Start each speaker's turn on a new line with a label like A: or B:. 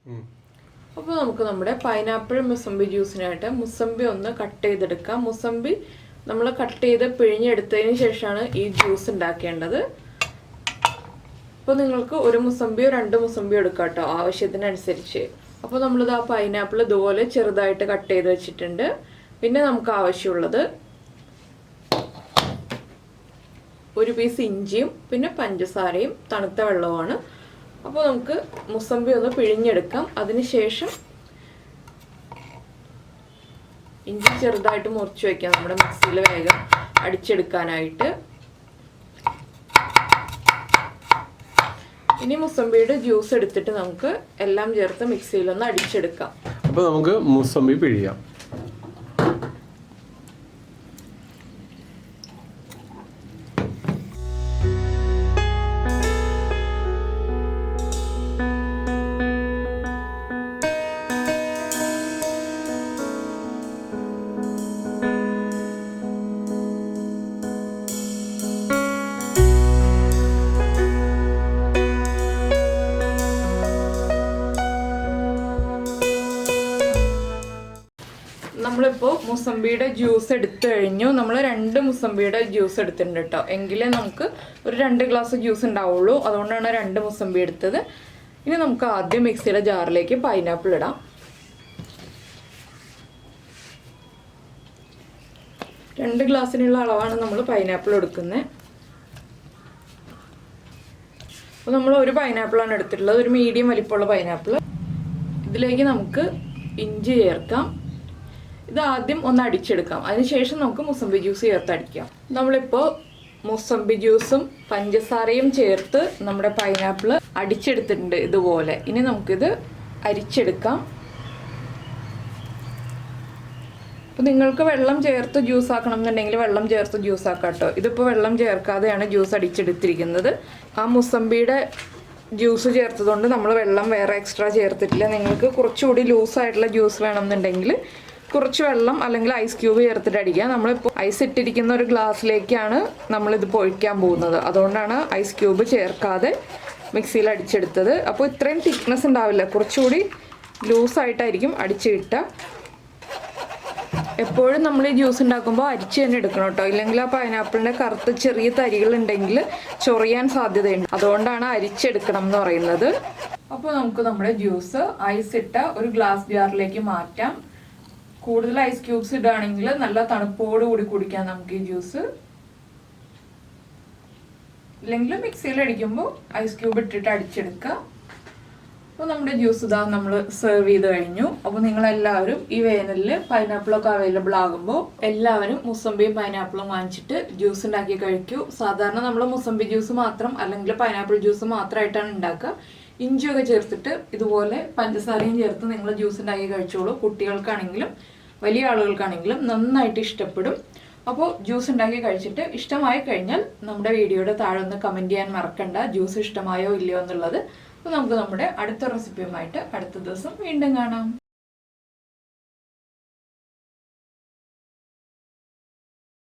A: അപ്പോൾ നമുക്ക് നമ്മുടെ പൈനാപ്പിൾ മുസംബി ജ്യൂസിനായിട്ട് മുസംബി ഒന്ന് കട്ട് ചെയ്തെടുക്കാം. മുസംബി നമ്മൾ കട്ട് ചെയ്ത് പിഴിഞ്ഞെടുത്തതിന് ശേഷമാണ് ഈ ജ്യൂസ് ഉണ്ടാക്കേണ്ടത്. അപ്പോൾ നിങ്ങൾക്ക് ഒരു മുസംബിയോ 2 മുസംബിയോ എടുക്കാം കേട്ടോ, ആവശ്യത്തിനനുസരിച്ച്. അപ്പോൾ നമ്മളിത് ആ പൈനാപ്പിൾ ഇതുപോലെ ചെറുതായിട്ട് കട്ട് ചെയ്ത് വെച്ചിട്ടുണ്ട്. പിന്നെ നമുക്ക് ആവശ്യമുള്ളത് ഒരു പീസ് ഇഞ്ചിയും പിന്നെ പഞ്ചസാരയും തണുത്ത വെള്ളവുമാണ്. അപ്പോൾ നമുക്ക് മുസംബി ഒന്ന് പിഴിഞ്ഞെടുക്കാം. അതിനുശേഷം ഇഞ്ചി ചെറുതായിട്ട് മുറിച്ച് വയ്ക്കാം നമ്മുടെ മിക്സിയിൽ വേഗം അടിച്ചെടുക്കാനായിട്ട്. ഇനി മുസംബിയുടെ ജ്യൂസ് എടുത്തിട്ട് നമുക്ക് എല്ലാം ചേർത്ത് മിക്സിയിലൊന്ന് അടിച്ചെടുക്കാം.
B: അപ്പോൾ നമുക്ക് മുസംബി പിഴിയാം.
A: നമ്മളിപ്പോൾ മുസംബിയുടെ ജ്യൂസ് എടുത്തു കഴിഞ്ഞു. നമ്മൾ 2 മുസംബിയുടെ ജ്യൂസ് എടുത്തിട്ടുണ്ട് കേട്ടോ, എങ്കിലേ നമുക്ക് ഒരു 2 ഗ്ലാസ് ജ്യൂസ് ഉണ്ടാവുള്ളൂ. അതുകൊണ്ടാണ് 2 മുസംബി എടുത്തത്. ഇനി നമുക്ക് ആദ്യം മിക്സിയുടെ ജാറിലേക്ക് പൈനാപ്പിൾ ഇടാം. 2 ഗ്ലാസ്സിനുള്ള അളവാണ് നമ്മൾ പൈനാപ്പിൾ എടുക്കുന്നത്. അപ്പോൾ നമ്മൾ ഒരു പൈനാപ്പിളാണ് എടുത്തിട്ടുള്ളത്, ഒരു മീഡിയം വലിപ്പമുള്ള പൈനാപ്പിൾ. ഇതിലേക്ക് നമുക്ക് ഇഞ്ചി ചേർക്കാം. ഇത് ആദ്യം ഒന്ന് അടിച്ചെടുക്കാം. അതിനുശേഷം നമുക്ക് മുസംബി ജ്യൂസ് ചേർത്ത് അടിക്കാം. നമ്മളിപ്പോൾ മുസംബി ജ്യൂസും പഞ്ചസാരയും ചേർത്ത് നമ്മുടെ പൈനാപ്പിൾ അടിച്ചെടുത്തിട്ടുണ്ട് ഇതുപോലെ. ഇനി നമുക്കിത് അരിച്ചെടുക്കാം. അപ്പോൾ നിങ്ങൾക്ക് വെള്ളം ചേർത്ത് ജ്യൂസ് ആക്കണം എന്നുണ്ടെങ്കിൽ വെള്ളം ചേർത്ത് ജ്യൂസ് ആക്കാം കേട്ടോ. ഇതിപ്പോൾ വെള്ളം ചേർക്കാതെയാണ് ജ്യൂസ് അടിച്ചെടുത്തിരിക്കുന്നത്. ആ മുസംബിയുടെ ജ്യൂസ് ചേർത്തതുകൊണ്ട് നമ്മൾ വെള്ളം വേറെ എക്സ്ട്രാ ചേർത്തിട്ടില്ല. നിങ്ങൾക്ക് കുറച്ചുകൂടി ലൂസായിട്ടുള്ള ജ്യൂസ് വേണമെന്നുണ്ടെങ്കിൽ കുറച്ച് വെള്ളം അല്ലെങ്കിൽ ഐസ് ക്യൂബ് ചേർത്തിട്ട് അടിക്കുക. നമ്മളിപ്പോൾ ഐസ് ഇട്ടിരിക്കുന്ന ഒരു ഗ്ലാസ്സിലേക്കാണ് നമ്മളിത് പൊഴിക്കാൻ പോകുന്നത്. അതുകൊണ്ടാണ് ഐസ് ക്യൂബ് ചേർക്കാതെ മിക്സിയിൽ അടിച്ചെടുത്തത്. അപ്പോൾ ഇത്രയും തിക്നെസ് ഉണ്ടാവില്ല, കുറച്ചുകൂടി ലൂസായിട്ടായിരിക്കും അടിച്ച് കിട്ടുക. എപ്പോഴും നമ്മൾ ഈ ജ്യൂസ് ഉണ്ടാക്കുമ്പോൾ അരിച്ച് തന്നെ എടുക്കണം കേട്ടോ, ഇല്ലെങ്കിൽ ആ പൈനാപ്പിളിൻ്റെ കറുത്ത ചെറിയ തരികൾ ഉണ്ടെങ്കിൽ ചൊറിയാൻ സാധ്യതയുണ്ട്. അതുകൊണ്ടാണ് അരിച്ചെടുക്കണം എന്ന് പറയുന്നത്. അപ്പോൾ നമുക്ക് നമ്മുടെ ജ്യൂസ് ഐസ് ഇട്ട ഒരു ഗ്ലാസ് ജാറിലേക്ക് മാറ്റാം. കൂടുതൽ ഐസ് ക്യൂബ്സ് ഇടുകയാണെങ്കിൽ നല്ല തണുപ്പോട് കൂടി കുടിക്കാം നമുക്ക് ഈ ജ്യൂസ്. ഇല്ലെങ്കിൽ മിക്സിയിൽ അടിക്കുമ്പോൾ ഐസ് ക്യൂബ് ഇട്ടിട്ട് അടിച്ചെടുക്കുക. അപ്പോൾ നമ്മുടെ ജ്യൂസ് ഇതാ നമ്മൾ സെർവ് ചെയ്ത് കഴിഞ്ഞു. അപ്പോൾ നിങ്ങളെല്ലാവരും ഈ വേനലിൽ പൈനാപ്പിളൊക്കെ അവൈലബിൾ ആകുമ്പോൾ എല്ലാവരും മുസംബിയും പൈനാപ്പിളും വാങ്ങിച്ചിട്ട് ജ്യൂസ് ഉണ്ടാക്കി കഴിക്കൂ. സാധാരണ നമ്മൾ മുസംബി ജ്യൂസ് മാത്രം അല്ലെങ്കിൽ പൈനാപ്പിൾ ജ്യൂസ് മാത്രമായിട്ടാണ് ഉണ്ടാക്കുക. ഇഞ്ചിയൊക്കെ ചേർത്തിട്ട് ഇതുപോലെ പഞ്ചസാരയും ചേർത്ത് നിങ്ങൾ ജ്യൂസ് ഉണ്ടാക്കി കഴിച്ചോളൂ. കുട്ടികൾക്കാണെങ്കിലും വലിയ ആളുകൾക്കാണെങ്കിലും നന്നായിട്ട് ഇഷ്ടപ്പെടും. അപ്പോൾ ജ്യൂസ് ഉണ്ടാക്കി കഴിച്ചിട്ട് ഇഷ്ടമായി കഴിഞ്ഞാൽ നമ്മുടെ വീഡിയോയുടെ താഴെ ഒന്ന് കമൻറ്റ് ചെയ്യാൻ മറക്കണ്ട, ജ്യൂസ് ഇഷ്ടമായോ ഇല്ലയോ എന്നുള്ളത്. അപ്പോൾ നമുക്ക് നമ്മുടെ അടുത്ത റെസിപ്പിയുമായിട്ട് അടുത്ത ദിവസം വീണ്ടും കാണാം.